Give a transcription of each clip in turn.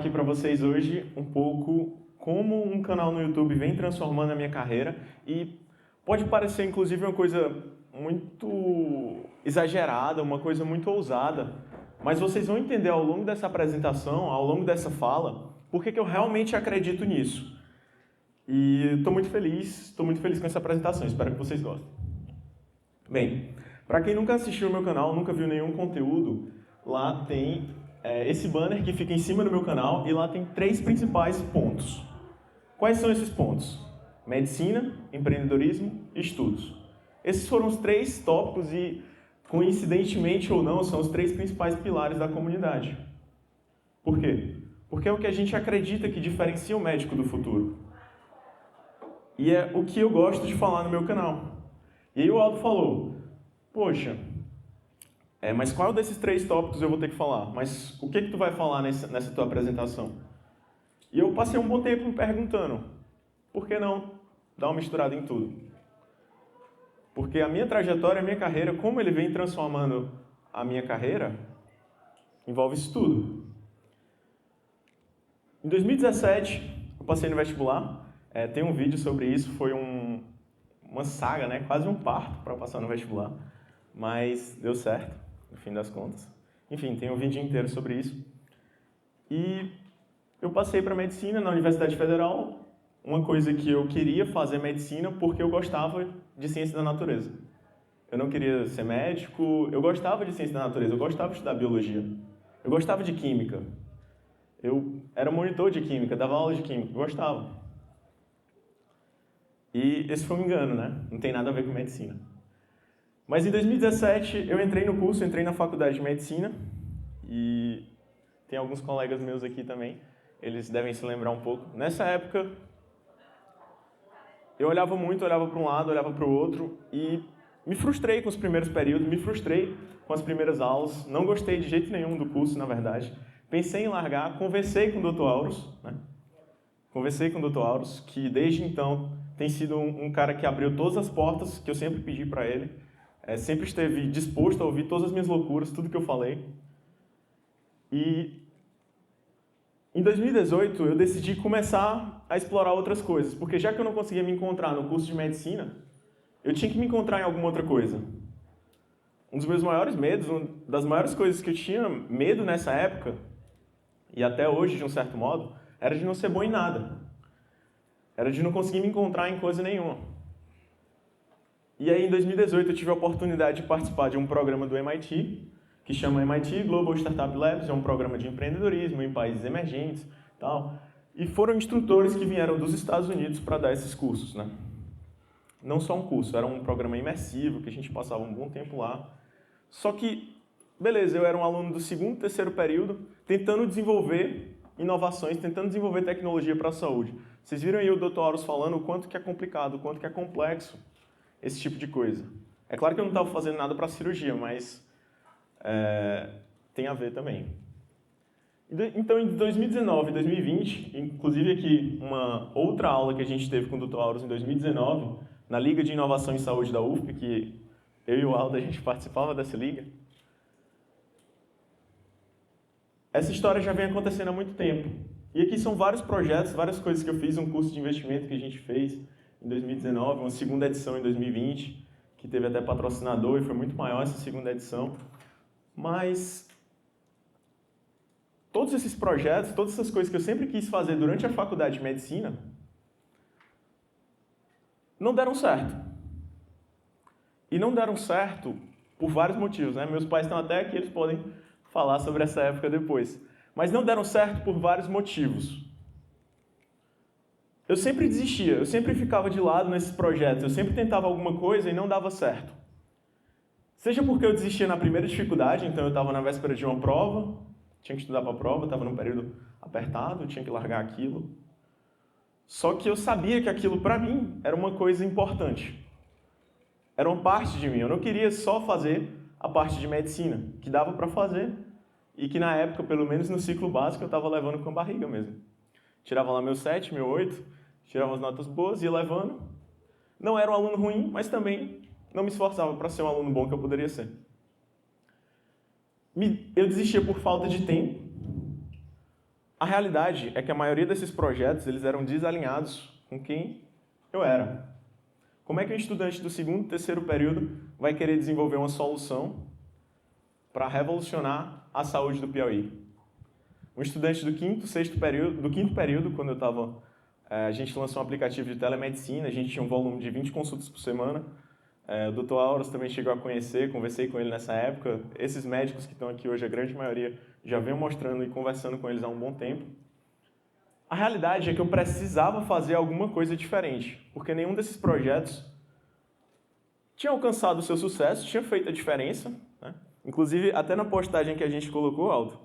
Aqui para vocês hoje um pouco como um canal no YouTube vem transformando a minha carreira e pode parecer inclusive uma coisa muito exagerada, uma coisa muito ousada, mas vocês vão entender ao longo dessa apresentação, ao longo dessa fala, por que eu realmente acredito nisso. E estou muito feliz com essa apresentação, espero que vocês gostem. Bem, para quem nunca assistiu ao meu canal, nunca viu nenhum conteúdo, lá tem esse banner que fica em cima do meu canal e lá tem 3 principais pontos. Quais são esses pontos? Medicina, empreendedorismo e estudos. Esses foram os 3 tópicos e, coincidentemente ou não, são os 3 principais pilares da comunidade. Por quê? Porque é o que a gente acredita que diferencia o médico do futuro. E é o que eu gosto de falar no meu canal. E aí o Aldo falou, poxa, mas qual desses 3 tópicos eu vou ter que falar? Mas o que tu vai falar nessa tua apresentação? E eu passei um bom tempo me perguntando, por que não dar uma misturada em tudo? Porque a minha trajetória, a minha carreira, como ele vem transformando a minha carreira, envolve isso tudo. Em 2017, eu passei no vestibular, tem um vídeo sobre isso, foi uma saga, né? Quase um parto para passar no vestibular, mas deu certo, no fim das contas. Enfim, tem um vídeo inteiro sobre isso. E eu passei para medicina na Universidade Federal, uma coisa que eu queria fazer medicina porque eu gostava de ciência da natureza. Eu não queria ser médico, eu gostava de ciência da natureza, eu gostava de estudar biologia. Eu gostava de química. Eu era monitor de química, dava aula de química, eu gostava. E esse foi um engano, né? Não tem nada a ver com medicina. Mas em 2017 eu entrei no curso, entrei na faculdade de medicina e tem alguns colegas meus aqui também, eles devem se lembrar um pouco. Nessa época eu olhava para um lado, olhava para o outro e me frustrei com os primeiros períodos, me frustrei com as primeiras aulas, não gostei de jeito nenhum do curso, na verdade. Pensei em largar, conversei com o Dr. Auros, né? Conversei com o Dr. Auros, que desde então tem sido um cara que abriu todas as portas que eu sempre pedi para ele, sempre esteve disposto a ouvir todas as minhas loucuras, tudo que eu falei. E em 2018 eu decidi começar a explorar outras coisas, porque já que eu não conseguia me encontrar no curso de medicina, eu tinha que me encontrar em alguma outra coisa. Um dos meus maiores medos, uma das maiores coisas que eu tinha medo nessa época, e até hoje de um certo modo, era de não ser bom em nada. Era de não conseguir me encontrar em coisa nenhuma. E aí, em 2018, eu tive a oportunidade de participar de um programa do MIT, que chama MIT Global Startup Labs, é um programa de empreendedorismo em países emergentes e tal. E foram instrutores que vieram dos Estados Unidos para dar esses cursos, né? Não só um curso, era um programa imersivo, que a gente passava um bom tempo lá. Só que, beleza, eu era um aluno do 2º, 3º período, tentando desenvolver inovações, tentando desenvolver tecnologia para a saúde. Vocês viram aí o Dr. Auros falando o quanto que é complicado, o quanto que é complexo esse tipo de coisa. É claro que eu não estava fazendo nada para cirurgia, mas tem a ver também. Então, em 2019 e 2020, inclusive aqui uma outra aula que a gente teve com o Dr. Auros em 2019, na Liga de Inovação em Saúde da UFP, que eu e o Aldo, a gente participava dessa liga. Essa história já vem acontecendo há muito tempo. E aqui são vários projetos, várias coisas que eu fiz, um curso de investimento que a gente fez em 2019, uma 2ª edição em 2020, que teve até patrocinador e foi muito maior essa 2ª edição. Mas todos esses projetos, todas essas coisas que eu sempre quis fazer durante a faculdade de medicina, não deram certo. E não deram certo por vários motivos, né? Meus pais estão até aqui, eles podem falar sobre essa época depois. Mas não deram certo por vários motivos. Eu sempre desistia, eu sempre ficava de lado nesses projetos, eu sempre tentava alguma coisa e não dava certo. Seja porque eu desistia na primeira dificuldade, então eu estava na véspera de uma prova, tinha que estudar para a prova, estava num período apertado, tinha que largar aquilo. Só que eu sabia que aquilo, para mim, era uma coisa importante. Era uma parte de mim. Eu não queria só fazer a parte de medicina, que dava para fazer, e que na época, pelo menos no ciclo básico, eu estava levando com a barriga mesmo. Tirava lá meu 7, meu 8, tirava as notas boas, ia levando. Não era um aluno ruim, mas também não me esforçava para ser um aluno bom que eu poderia ser. Eu desistia por falta de tempo, A realidade é que a maioria desses projetos eles eram desalinhados com quem eu era. Como é que um estudante do segundo e terceiro período vai querer desenvolver uma solução para revolucionar a saúde do Piauí? Um estudante do quinto período, quando a gente lançou um aplicativo de telemedicina, a gente tinha um volume de 20 consultas por semana. O Dr. Auros também chegou a conhecer, conversei com ele nessa época. Esses médicos que estão aqui hoje, a grande maioria, já venho mostrando e conversando com eles há um bom tempo. A realidade é que eu precisava fazer alguma coisa diferente, porque nenhum desses projetos tinha alcançado o seu sucesso, tinha feito a diferença, né? Inclusive, até na postagem que a gente colocou, Aldo,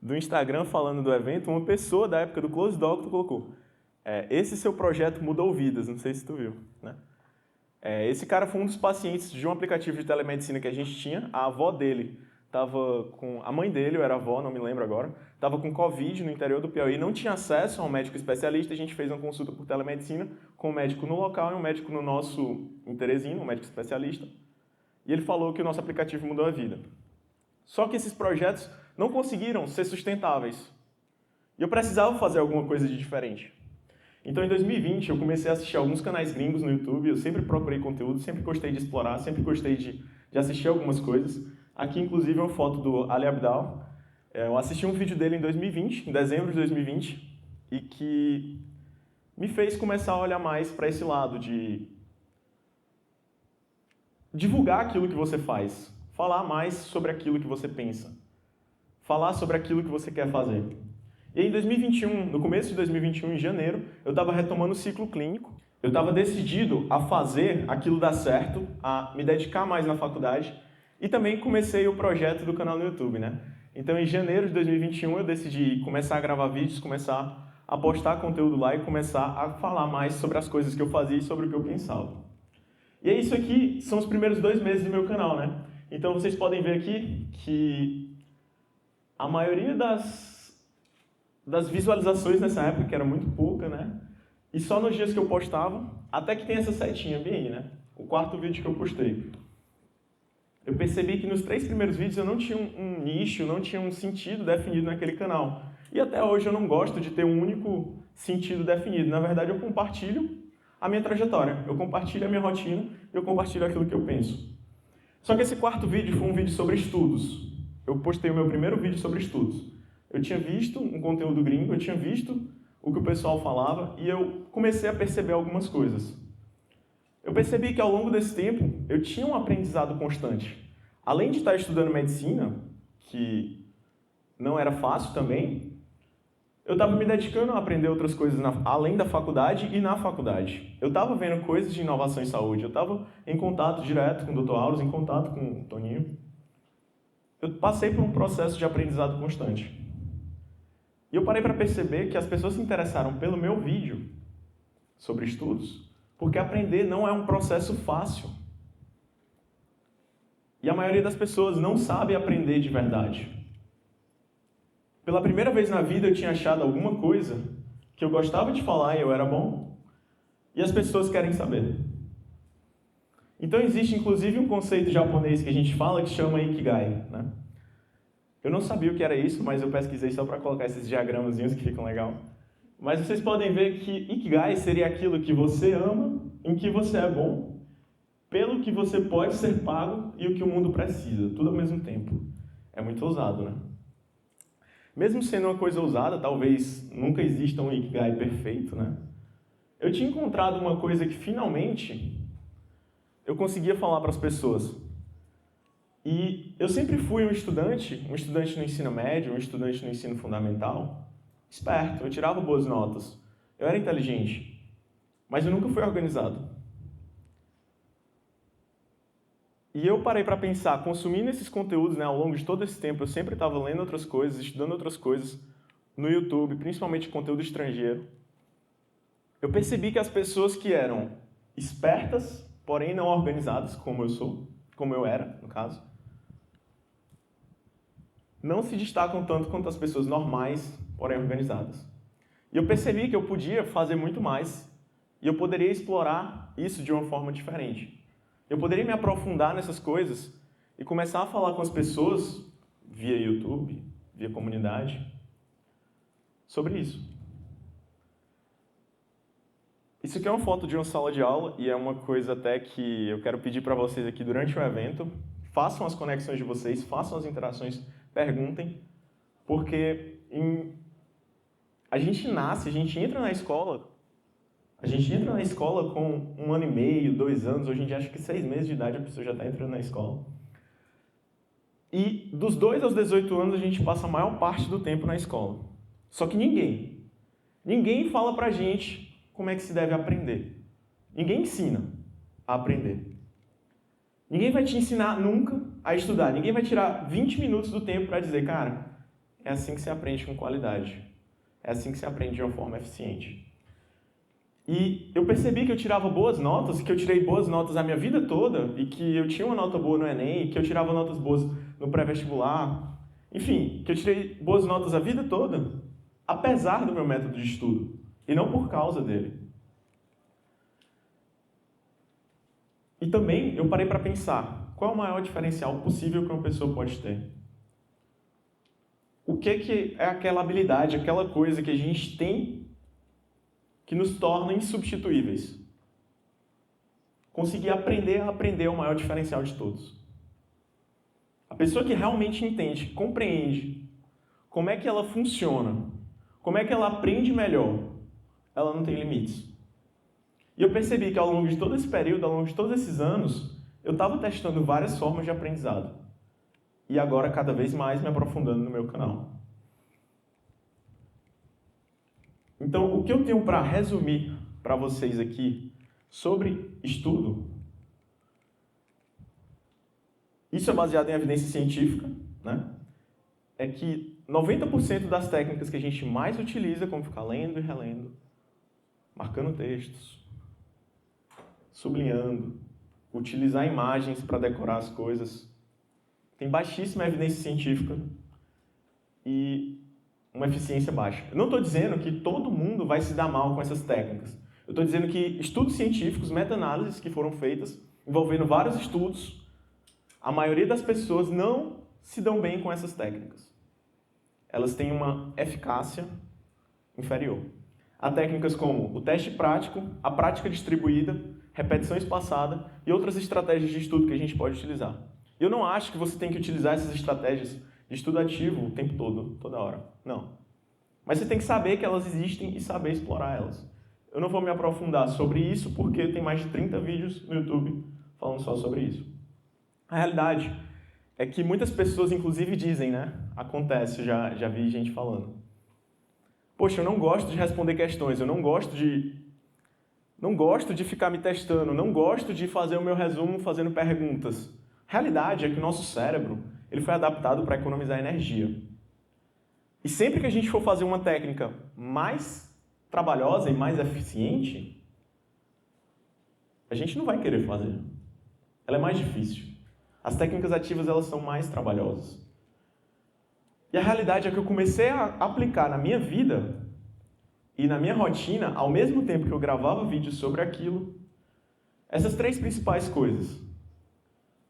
do Instagram falando do evento, uma pessoa da época do Close Doctor colocou: esse seu projeto mudou vidas, não sei se tu viu, né? Esse cara foi um dos pacientes de um aplicativo de telemedicina que a gente tinha. A avó dele estava com... A mãe dele, ou era avó, não me lembro agora, estava com Covid no interior do Piauí, não tinha acesso a um médico especialista. A gente fez uma consulta por telemedicina com um médico no local e um médico no nosso, em Teresina, um médico especialista. E ele falou que o nosso aplicativo mudou a vida. Só que esses projetos não conseguiram ser sustentáveis. E eu precisava fazer alguma coisa de diferente. Então, em 2020, eu comecei a assistir alguns canais gringos no YouTube. Eu sempre procurei conteúdo, sempre gostei de explorar, sempre gostei de assistir algumas coisas. Aqui, inclusive, é uma foto do Ali Abdaal. Eu assisti um vídeo dele em 2020, em dezembro de 2020, e que me fez começar a olhar mais para esse lado de divulgar aquilo que você faz, falar mais sobre aquilo que você pensa, falar sobre aquilo que você quer fazer. E aí, em 2021, no começo de 2021, em janeiro, eu estava retomando o ciclo clínico. Eu estava decidido a fazer aquilo dar certo, a me dedicar mais na faculdade, e também comecei o projeto do canal no YouTube, né? Então, em janeiro de 2021, eu decidi começar a gravar vídeos, começar a postar conteúdo lá e começar a falar mais sobre as coisas que eu fazia e sobre o que eu pensava. E é isso aqui, são os primeiros 2 meses do meu canal, né? Então, vocês podem ver aqui que a maioria das visualizações nessa época, que era muito pouca, né? E só nos dias que eu postava, até que tem essa setinha bem aí, né? O 4º vídeo que eu postei. Eu percebi que nos 3 primeiros vídeos eu não tinha um nicho, não tinha um sentido definido naquele canal. E até hoje eu não gosto de ter um único sentido definido. Na verdade, eu compartilho a minha trajetória, eu compartilho a minha rotina, eu compartilho aquilo que eu penso. Só que esse 4º vídeo foi um vídeo sobre estudos. Eu postei o meu primeiro vídeo sobre estudos. Eu tinha visto um conteúdo gringo, eu tinha visto o que o pessoal falava e eu comecei a perceber algumas coisas. Eu percebi que ao longo desse tempo eu tinha um aprendizado constante. Além de estar estudando medicina, que não era fácil também, eu estava me dedicando a aprender outras coisas além da faculdade e na faculdade. Eu estava vendo coisas de inovação em saúde, eu estava em contato direto com o Dr. Auros, em contato com o Toninho. Eu passei por um processo de aprendizado constante. E eu parei para perceber que as pessoas se interessaram pelo meu vídeo sobre estudos, porque aprender não é um processo fácil. E a maioria das pessoas não sabe aprender de verdade. Pela primeira vez na vida eu tinha achado alguma coisa que eu gostava de falar e eu era bom, e as pessoas querem saber. Então existe inclusive um conceito japonês que a gente fala que chama Ikigai, né? Eu não sabia o que era isso, mas eu pesquisei só para colocar esses diagramazinhos que ficam legal. Mas vocês podem ver que Ikigai seria aquilo que você ama, em que você é bom, pelo que você pode ser pago e o que o mundo precisa, tudo ao mesmo tempo. É muito ousado, né? Mesmo sendo uma coisa ousada, talvez nunca exista um Ikigai perfeito, né? Eu tinha encontrado uma coisa que finalmente eu conseguia falar para as pessoas. E eu sempre fui um estudante no ensino médio, um estudante no ensino fundamental, esperto, eu tirava boas notas, eu era inteligente, mas eu nunca fui organizado. E eu parei para pensar, consumindo esses conteúdos, né, ao longo de todo esse tempo, eu sempre estava lendo outras coisas, estudando outras coisas no YouTube, principalmente conteúdo estrangeiro. Eu percebi que as pessoas que eram espertas, porém não organizadas, como eu era, no caso, não se destacam tanto quanto as pessoas normais, porém organizadas. E eu percebi que eu podia fazer muito mais e eu poderia explorar isso de uma forma diferente. Eu poderia me aprofundar nessas coisas e começar a falar com as pessoas via YouTube, via comunidade, sobre isso. Isso aqui é uma foto de uma sala de aula e é uma coisa até que eu quero pedir para vocês aqui durante o evento. Façam as conexões de vocês, façam as interações, perguntem, porque a gente nasce, a gente entra na escola com 1 ano e meio, 2 anos, hoje em dia acho que 6 meses de idade a pessoa já está entrando na escola. E dos 2 aos 18 anos a gente passa a maior parte do tempo na escola. Só que ninguém fala pra gente como é que se deve aprender. Ninguém ensina a aprender. Ninguém vai te ensinar nunca a estudar. Ninguém vai tirar 20 minutos do tempo para dizer, cara, é assim que se aprende com qualidade. É assim que se aprende de uma forma eficiente. E eu percebi que eu tirava boas notas, que eu tirei boas notas a minha vida toda, e que eu tinha uma nota boa no Enem, que eu tirava notas boas no pré-vestibular, enfim, que eu tirei boas notas a vida toda, apesar do meu método de estudo, e não por causa dele. E também eu parei para pensar, qual é o maior diferencial possível que uma pessoa pode ter? O que é aquela habilidade, aquela coisa que a gente tem que nos torna insubstituíveis? Conseguir aprender a aprender é o maior diferencial de todos. A pessoa que realmente entende, compreende como é que ela funciona, como é que ela aprende melhor, ela não tem limites. E eu percebi que ao longo de todo esse período, ao longo de todos esses anos, eu estava testando várias formas de aprendizado. E agora, cada vez mais, me aprofundando no meu canal. Então, o que eu tenho para resumir para vocês aqui sobre estudo, isso é baseado em evidência científica, né? É que 90% das técnicas que a gente mais utiliza, como ficar lendo e relendo, marcando textos, sublinhando, utilizar imagens para decorar as coisas, tem baixíssima evidência científica e uma eficiência baixa. Eu não estou dizendo que todo mundo vai se dar mal com essas técnicas. Eu estou dizendo que estudos científicos, meta-análises que foram feitas, envolvendo vários estudos, a maioria das pessoas não se dão bem com essas técnicas. Elas têm uma eficácia inferior. Há técnicas como o teste prático, a prática distribuída, repetição espaçada e outras estratégias de estudo que a gente pode utilizar. Eu não acho que você tem que utilizar essas estratégias de estudo ativo o tempo todo, toda hora. Não. Mas você tem que saber que elas existem e saber explorar elas. Eu não vou me aprofundar sobre isso porque tem mais de 30 vídeos no YouTube falando só sobre isso. A realidade é que muitas pessoas, inclusive, dizem, né? Acontece, já vi gente falando. Poxa, eu não gosto de responder questões, eu não gosto de ficar me testando, não gosto de fazer o meu resumo fazendo perguntas. A realidade é que o nosso cérebro ele foi adaptado para economizar energia. E sempre que a gente for fazer uma técnica mais trabalhosa e mais eficiente, a gente não vai querer fazer. Ela é mais difícil. As técnicas ativas elas são mais trabalhosas. E a realidade é que eu comecei a aplicar na minha vida e na minha rotina, ao mesmo tempo que eu gravava vídeos sobre aquilo, essas 3 principais coisas.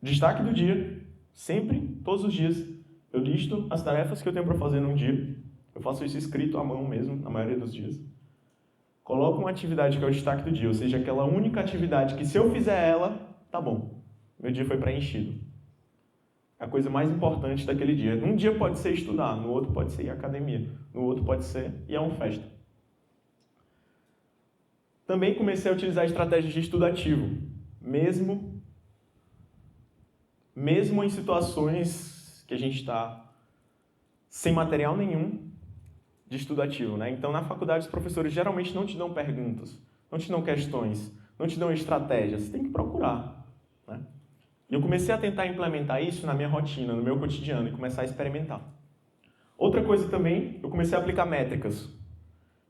Destaque do dia, sempre, todos os dias, eu listo as tarefas que eu tenho para fazer num dia. Eu faço isso escrito à mão mesmo, na maioria dos dias. Coloco uma atividade que é o destaque do dia, ou seja, aquela única atividade que se eu fizer ela, tá bom. Meu dia foi preenchido. É a coisa mais importante daquele dia. Num dia pode ser estudar, no outro pode ser ir à academia, no outro pode ser ir a uma festa. Também comecei a utilizar estratégias de estudo ativo, mesmo em situações que a gente está sem material nenhum de estudo ativo, né? Então, na faculdade, os professores geralmente não te dão perguntas, não te dão questões, não te dão estratégias, você tem que procurar, né? E eu comecei a tentar implementar isso na minha rotina, no meu cotidiano, e começar a experimentar. Outra coisa também, eu comecei a aplicar métricas.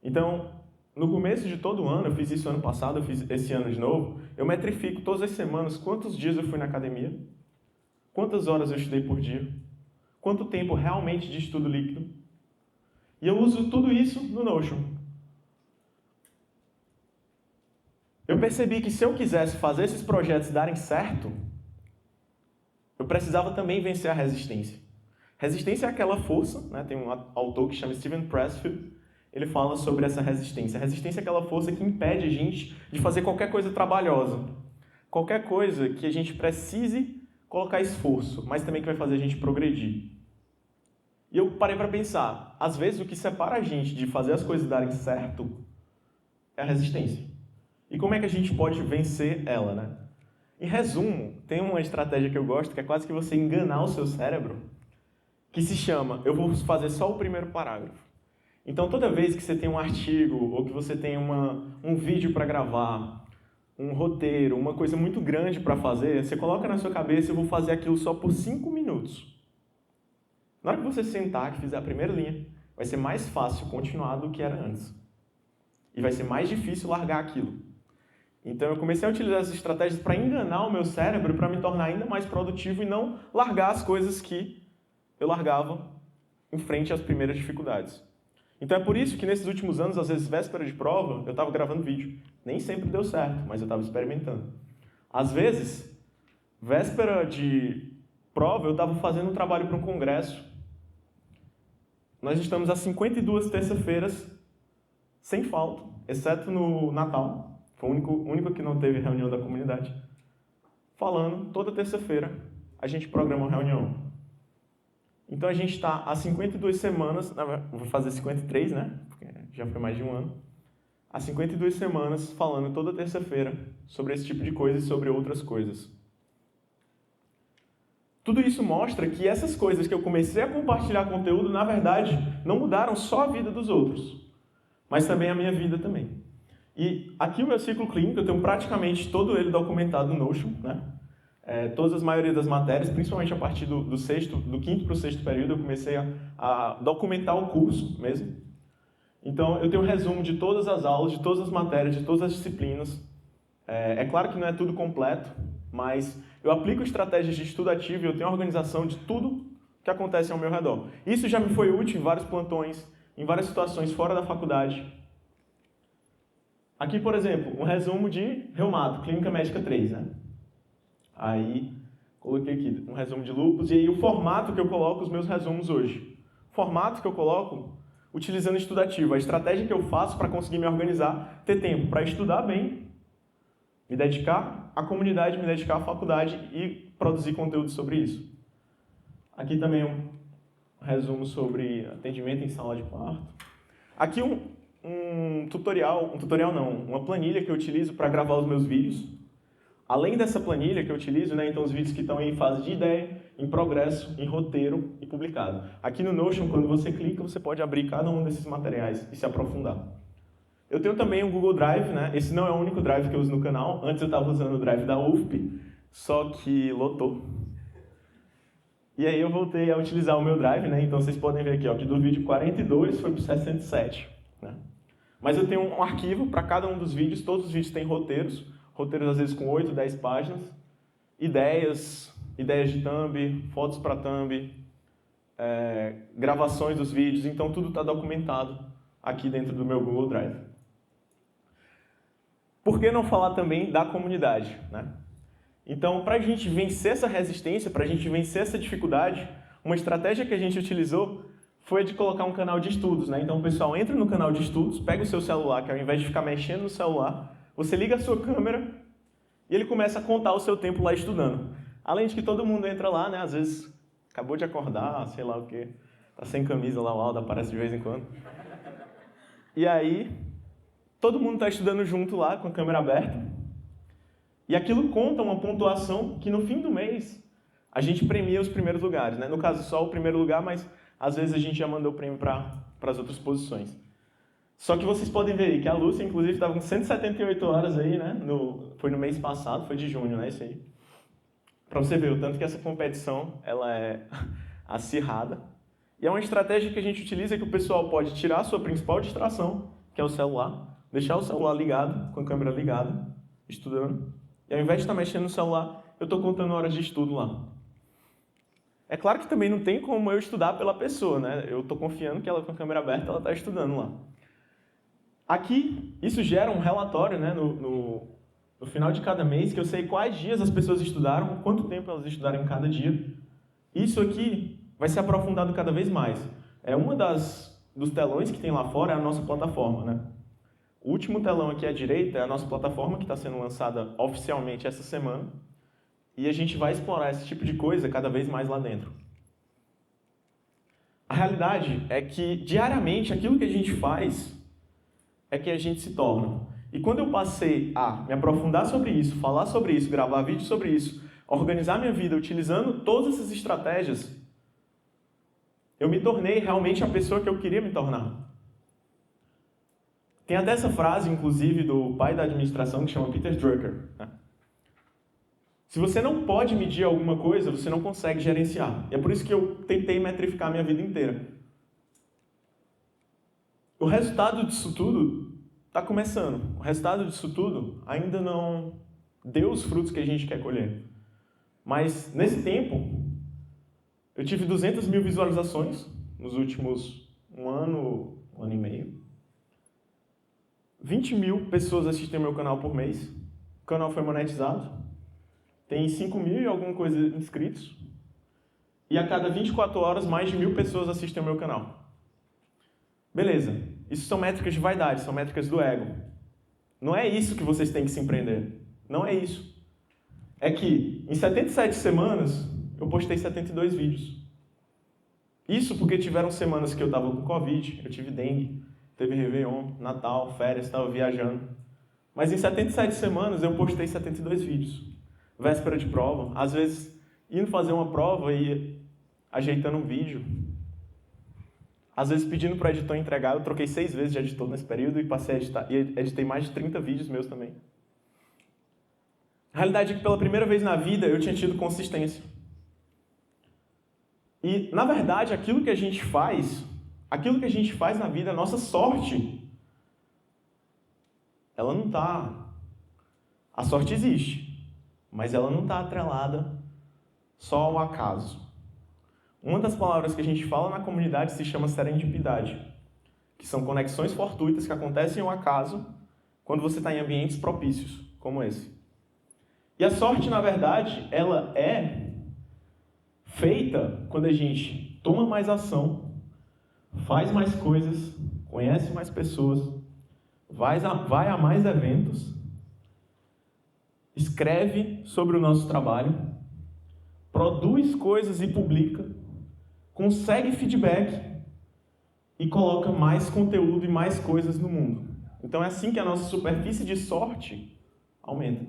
Então, no começo de todo ano, eu fiz isso ano passado, eu fiz esse ano de novo, eu metrifico todas as semanas quantos dias eu fui na academia, quantas horas eu estudei por dia, quanto tempo realmente de estudo líquido. E eu uso tudo isso no Notion. Eu percebi que se eu quisesse fazer esses projetos darem certo, eu precisava também vencer a resistência. Resistência é aquela força, né? Tem um autor que chama Steven Pressfield, ele fala sobre essa resistência. A resistência é aquela força que impede a gente de fazer qualquer coisa trabalhosa. Qualquer coisa que a gente precise colocar esforço, mas também que vai fazer a gente progredir. E eu parei para pensar, às vezes o que separa a gente de fazer as coisas darem certo é a resistência. E como é que a gente pode vencer ela, né? Em resumo, tem uma estratégia que eu gosto, que é quase que você enganar o seu cérebro, que se chama, eu vou fazer só o primeiro parágrafo. Então, toda vez que você tem um artigo, ou que você tem um vídeo para gravar, um roteiro, uma coisa muito grande para fazer, você coloca na sua cabeça, eu vou fazer aquilo só por 5 minutos. Na hora que você sentar, que fizer a primeira linha, vai ser mais fácil continuar do que era antes. E vai ser mais difícil largar aquilo. Então, eu comecei a utilizar essas estratégias para enganar o meu cérebro, para me tornar ainda mais produtivo e não largar as coisas que eu largava em frente às primeiras dificuldades. Então, é por isso que nesses últimos anos, às vezes, véspera de prova, eu estava gravando vídeo. Nem sempre deu certo, mas eu estava experimentando. Às vezes, véspera de prova, eu estava fazendo um trabalho para um congresso. Nós estamos há 52 terça-feiras sem falta, exceto no Natal. Foi o único que não teve reunião da comunidade. Falando, toda terça-feira, a gente programa uma reunião. Então, a gente está há 52 semanas, vou fazer 53, né? Porque já foi mais de um ano. Há 52 semanas falando toda terça-feira sobre esse tipo de coisa e sobre outras coisas. Tudo isso mostra que essas coisas que eu comecei a compartilhar conteúdo, na verdade, não mudaram só a vida dos outros, mas também a minha vida também. E aqui o meu ciclo clínico, eu tenho praticamente todo ele documentado no Notion, né? Todas as maioria das matérias, principalmente a partir do quinto para o sexto período, eu comecei a documentar o curso mesmo. Então, eu tenho um resumo de todas as aulas, de todas as matérias, de todas as disciplinas. É claro que não é tudo completo, mas eu aplico estratégias de estudo ativo e eu tenho organização de tudo que acontece ao meu redor. Isso já me foi útil em vários plantões, em várias situações fora da faculdade. Aqui, por exemplo, um resumo de reumato, Clínica Médica 3, né? Aí, coloquei aqui um resumo de lúpus e aí o formato que eu coloco os meus resumos hoje. O formato que eu coloco utilizando estudo ativo, a estratégia que eu faço para conseguir me organizar, ter tempo para estudar bem, me dedicar à comunidade, me dedicar à faculdade e produzir conteúdo sobre isso. Aqui também um resumo sobre atendimento em sala de parto. Aqui uma planilha que eu utilizo para gravar os meus vídeos. Além dessa planilha que eu utilizo, né, então os vídeos que estão em fase de ideia, em progresso, em roteiro e publicado. Aqui no Notion, quando você clica, você pode abrir cada um desses materiais e se aprofundar. Eu tenho também um Google Drive, né? Esse não é o único Drive que eu uso no canal. Antes eu estava usando o Drive da UFP, só que lotou. E aí eu voltei a utilizar o meu Drive, né? Então vocês podem ver aqui, ó, que do vídeo 42 foi para o 67. Né? Mas eu tenho um arquivo para cada um dos vídeos, todos os vídeos têm roteiros às vezes com 8, 10 páginas, ideias de thumb, fotos para thumb, gravações dos vídeos, então tudo está documentado aqui dentro do meu Google Drive. Por que não falar também da comunidade, né? Então, para a gente vencer essa resistência, para a gente vencer essa dificuldade, uma estratégia que a gente utilizou foi de colocar um canal de estudos, né? Então, o pessoal entra no canal de estudos, pega o seu celular, que ao invés de ficar mexendo no celular, você liga a sua câmera e ele começa a contar o seu tempo lá estudando. Além de que todo mundo entra lá, né? Às vezes acabou de acordar, sei lá o quê, tá sem camisa lá, o Aldo aparece de vez em quando. E aí, todo mundo está estudando junto lá, com a câmera aberta. E aquilo conta uma pontuação que no fim do mês a gente premia os primeiros lugares, né? No caso, só o primeiro lugar, mas às vezes a gente já mandou o prêmio para as outras posições. Só que vocês podem ver aí que a Lúcia, inclusive, estava com 178 horas aí, né? Foi no mês passado, foi de junho, né? Isso aí. Para você ver o tanto que essa competição ela é acirrada. E é uma estratégia que a gente utiliza que o pessoal pode tirar a sua principal distração, que é o celular, deixar o celular ligado, com a câmera ligada, estudando. E ao invés de estar mexendo no celular, eu estou contando horas de estudo lá. É claro que também não tem como eu estudar pela pessoa, né? Eu estou confiando que ela com a câmera aberta, ela está estudando lá. Aqui, isso gera um relatório, né, no final de cada mês, que eu sei quais dias as pessoas estudaram, quanto tempo elas estudaram em cada dia. Isso aqui vai ser aprofundado cada vez mais. Uma das dos telões que tem lá fora é a nossa plataforma, né? O último telão aqui à direita é a nossa plataforma que está sendo lançada oficialmente essa semana e a gente vai explorar esse tipo de coisa cada vez mais lá dentro. A realidade é que, diariamente, aquilo que a gente faz é que a gente se torna. E quando eu passei a me aprofundar sobre isso, falar sobre isso, gravar vídeo sobre isso, organizar minha vida utilizando todas essas estratégias, eu me tornei realmente a pessoa que eu queria me tornar. Tem até essa frase, inclusive, do pai da administração, que chama Peter Drucker, né? Se você não pode medir alguma coisa, você não consegue gerenciar. E é por isso que eu tentei metrificar a minha vida inteira. O resultado disso tudo está começando. O resultado disso tudo ainda não deu os frutos que a gente quer colher. Mas, nesse tempo, eu tive 200 mil visualizações nos últimos um ano e meio. 20 mil pessoas assistem ao meu canal por mês. O canal foi monetizado. Tem 5 mil e alguma coisa inscritos. E a cada 24 horas, mais de 1.000 pessoas assistem ao meu canal. Beleza. Isso são métricas de vaidade, são métricas do ego. Não é isso que vocês têm que se empreender. Não é isso. É que, em 77 semanas, eu postei 72 vídeos. Isso porque tiveram semanas que eu estava com Covid, eu tive dengue, teve Réveillon, Natal, férias, estava viajando. Mas em 77 semanas eu postei 72 vídeos. Véspera de prova, às vezes indo fazer uma prova e ajeitando um vídeo. Às vezes pedindo para o editor entregar, eu troquei 6 vezes de editor nesse período e passei a editar, e editei mais de 30 vídeos meus também. A realidade é que pela primeira vez na vida eu tinha tido consistência. E, na verdade, aquilo que a gente faz na vida, a nossa sorte, ela não está... A sorte existe. Mas ela não está atrelada só ao acaso. Uma das palavras que a gente fala na comunidade se chama serendipidade, que são conexões fortuitas que acontecem ao acaso quando você está em ambientes propícios, como esse. E a sorte, na verdade, ela é feita quando a gente toma mais ação, faz mais coisas, conhece mais pessoas, vai a mais eventos, escreve sobre o nosso trabalho, produz coisas e publica, consegue feedback e coloca mais conteúdo e mais coisas no mundo. Então é assim que a nossa superfície de sorte aumenta.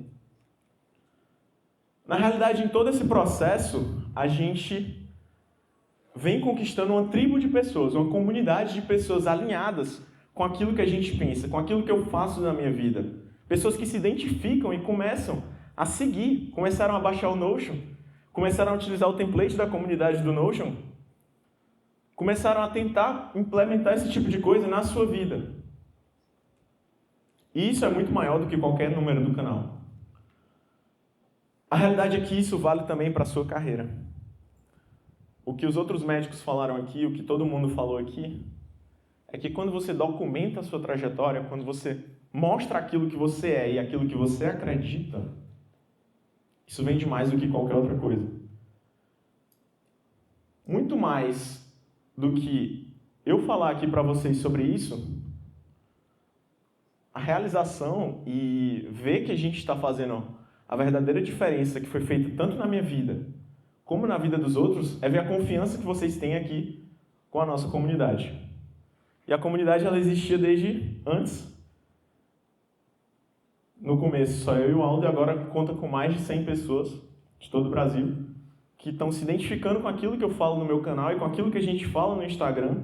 Na realidade, em todo esse processo, a gente vem conquistando uma tribo de pessoas, uma comunidade de pessoas alinhadas com aquilo que a gente pensa, com aquilo que eu faço na minha vida. Pessoas que se identificam e começam a seguir, começaram a baixar o Notion, começaram a utilizar o template da comunidade do Notion, começaram a tentar implementar esse tipo de coisa na sua vida. E isso é muito maior do que qualquer número do canal. A realidade é que isso vale também para a sua carreira. O que os outros médicos falaram aqui, o que todo mundo falou aqui, é que quando você documenta a sua trajetória, quando você mostra aquilo que você é e aquilo que você acredita, isso vende mais do que qualquer outra coisa. Muito mais do que eu falar aqui para vocês sobre isso, a realização e ver que a gente está fazendo a verdadeira diferença que foi feita tanto na minha vida como na vida dos outros é ver a confiança que vocês têm aqui com a nossa comunidade. E a comunidade ela existia desde antes. No começo, só eu e o Aldo, e agora conta com mais de 100 pessoas de todo o Brasil que estão se identificando com aquilo que eu falo no meu canal e com aquilo que a gente fala no Instagram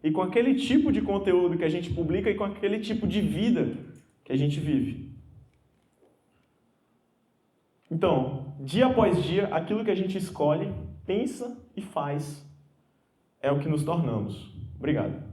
e com aquele tipo de conteúdo que a gente publica e com aquele tipo de vida que a gente vive. Então, dia após dia, aquilo que a gente escolhe, pensa e faz é o que nos tornamos. Obrigado.